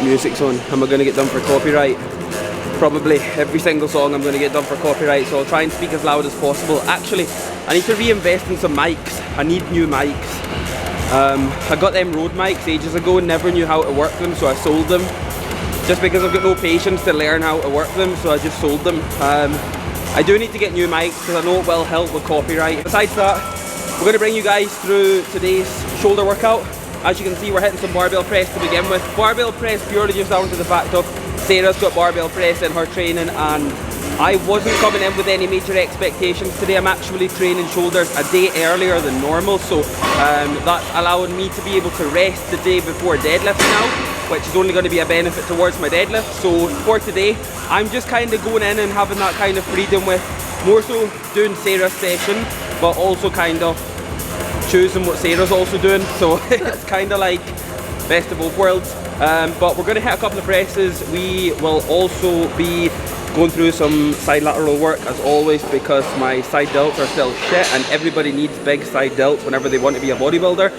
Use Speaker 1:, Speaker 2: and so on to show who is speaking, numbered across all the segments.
Speaker 1: music zone. Am I going to get done for copyright? Probably every single song I'm going to get done for copyright, so I'll try and speak as loud as possible. Actually, I need to reinvest in some mics. I need new mics. I got them Rode mics ages ago and never knew how to work them, so I sold them. Just because I've got no patience to learn how to work them, so I just sold them. I do need to get new mics because I know it will help with copyright. Besides that, we're going to bring you guys through today's shoulder workout. As you can see, we're hitting some barbell press to begin with. Barbell press purely just down to the fact of Sarah's got barbell press in her training, and I wasn't coming in with any major expectations today. I'm actually training shoulders a day earlier than normal, so that's allowing me to be able to rest the day before deadlifts now, which is only going to be a benefit towards my deadlift. So for today, I'm just kind of going in and having that kind of freedom with more so doing Sarah's session, but also kind of choosing what Sarah's also doing. So it's kind of like best of both worlds. But we're going to hit a couple of presses. We will also be going through some side lateral work as always, because my side delts are still shit and everybody needs big side delts whenever they want to be a bodybuilder.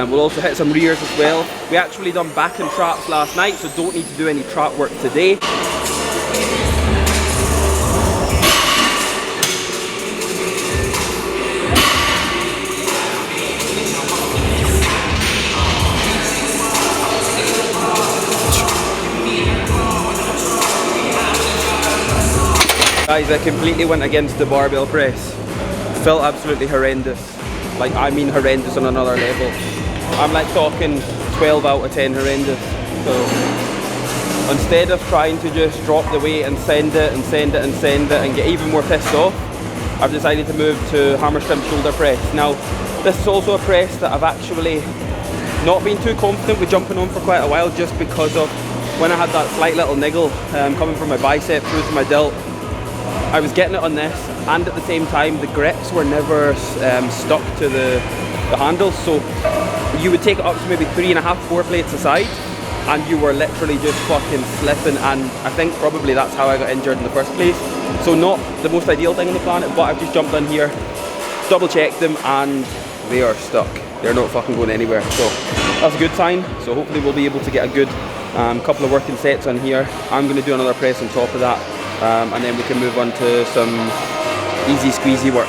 Speaker 1: We'll also hit some rears as well. We actually done back and traps last night, so don't need to do any trap work today. Guys, I completely went against the barbell press. Felt absolutely horrendous. Like, I mean horrendous on another level. I'm like talking 12 out of 10 horrendous. So instead of trying to just drop the weight and send it and send it and send it and get even more pissed off, I've decided to move to hammer strength shoulder press. Now, this is also a press that I've actually not been too confident with jumping on for quite a while, just because of when I had that slight little niggle coming from my bicep through to my delt. I was getting it on this, and at the same time the grips were never stuck to the handles, so you would take it up to maybe 3.5, 4 plates aside and you were literally just fucking slipping, and I think probably that's how I got injured in the first place. So not the most ideal thing on the planet, but I've just jumped on here, double checked them, and they are stuck. They're not fucking going anywhere, so that's a good sign. So hopefully we'll be able to get a good couple of working sets on here. I'm going to do another press on top of that. And then we can move on to some easy squeezy work.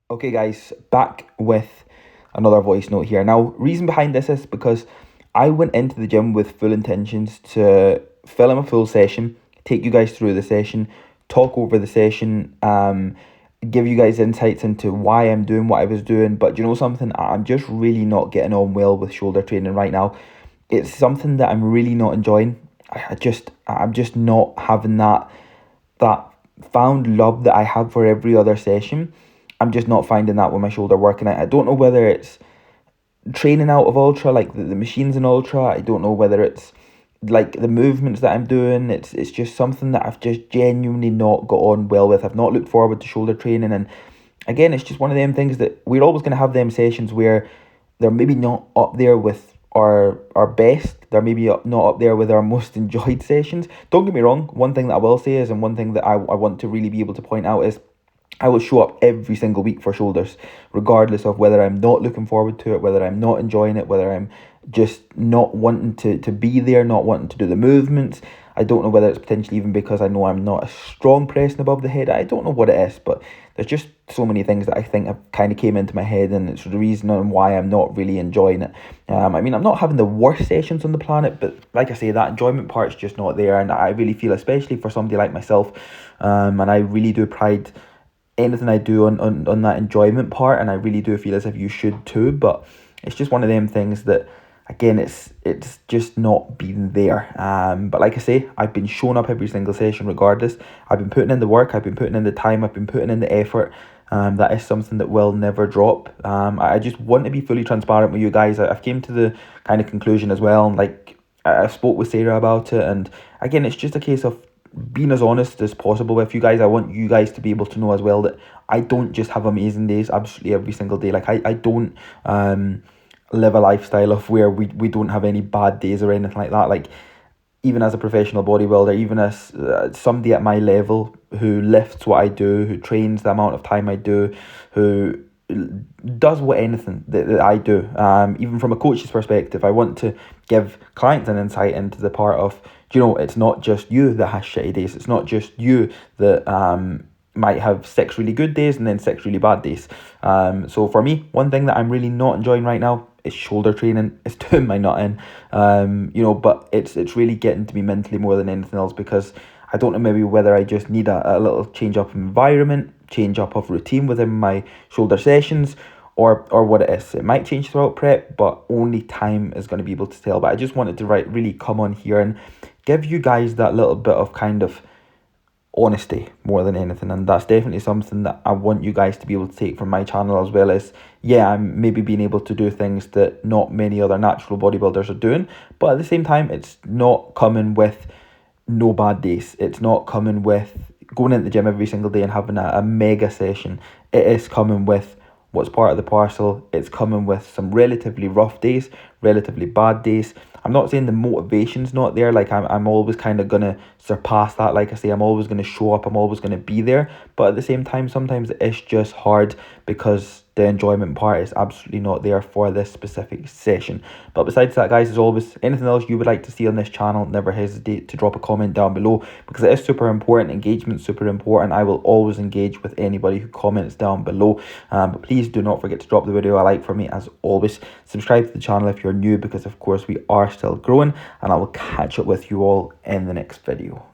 Speaker 1: Okay guys, back with another voice note here. Now, reason behind this is because I went into the gym with full intentions to film a full session, take you guys through the session, talk over the session, give you guys insights into why I'm doing what I was doing. But you know something, I'm just really not getting on well with shoulder training right now. It's something that I'm really not enjoying. I'm just not having that
Speaker 2: found love that I have for every other session, I'm just not finding that with my shoulder work. And I don't know whether it's training out of ultra, like the machines in ultra. I don't know whether it's like the movements that I'm doing. It's just something that I've just genuinely not got on well with. I've not looked forward to shoulder training, and again, it's just one of them things that we're always going to have them sessions where they're maybe not up there with our best. They're maybe not up there with our most enjoyed sessions. Don't get me wrong. One thing that I will say is, and one thing that I want to really be able to point out is, I will show up every single week for shoulders, regardless of whether I'm not looking forward to it, whether I'm not enjoying it, whether I'm just not wanting to be there, not wanting to do the movements. I don't know whether it's potentially even because I know I'm not a strong pressing above the head. I don't know what it is, but there's just so many things that I think have kind of came into my head, and it's the reason on why I'm not really enjoying it. I mean, I'm not having the worst sessions on the planet, but like I say, that enjoyment part's just not there, and I really feel, especially for somebody like myself, and I really do pride anything I do on that enjoyment part, and I really do feel as if you should too, but it's just one of them things that, again, it's just not been there. But like I say, I've been showing up every single session regardless. I've been putting in the work, I've been putting in the time, I've been putting in the effort. That is something that will never drop. I just want to be fully transparent with you guys. I've came to the kind of conclusion as well, and like I spoke with Sarah about it, and again, it's just a case of being as honest as possible with you guys. I want you guys to be able to know as well that I don't just have amazing days absolutely every single day. Like I don't live a lifestyle of where we don't have any bad days or anything like that. Like, even as a professional bodybuilder, even as somebody at my level who lifts what I do, who trains the amount of time I do, who does anything that I do, even from a coach's perspective, I want to give clients an insight into the part of, it's not just you that has shitty days. It's not just you that might have 6 really good days and then 6 really bad days. So for me, one thing that I'm really not enjoying right now is shoulder training. It's doing my nut in, but it's really getting to me mentally more than anything else, because I don't know, maybe whether I just need a little change up of environment, change up of routine within my shoulder sessions, or what it is. It might change throughout prep, but only time is going to be able to tell. But I just wanted to really come on here and give you guys that little bit of kind of honesty more than anything, and that's definitely something that I want you guys to be able to take from my channel, as well as, I'm maybe being able to do things that not many other natural bodybuilders are doing, but at the same time, it's not coming with no bad days. It's not coming with going into the gym every single day and having a mega session. It is coming with what's part of the parcel. It's coming with some relatively rough days, relatively bad days. I'm not saying the motivation's not there. Like, I'm always kind of going to surpass that. Like I say, I'm always going to show up. I'm always going to be there. But at the same time, sometimes it's just hard because the enjoyment part is absolutely not there for this specific session. But besides that, guys, as always, anything else you would like to see on this channel, never hesitate to drop a comment down below, because it is super important. Engagement's super important. I will always engage with anybody who comments down below. But please do not forget to drop the video a like for me, as always. Subscribe to the channel if you're new, because of course we are still growing, and I will catch up with you all in the next video.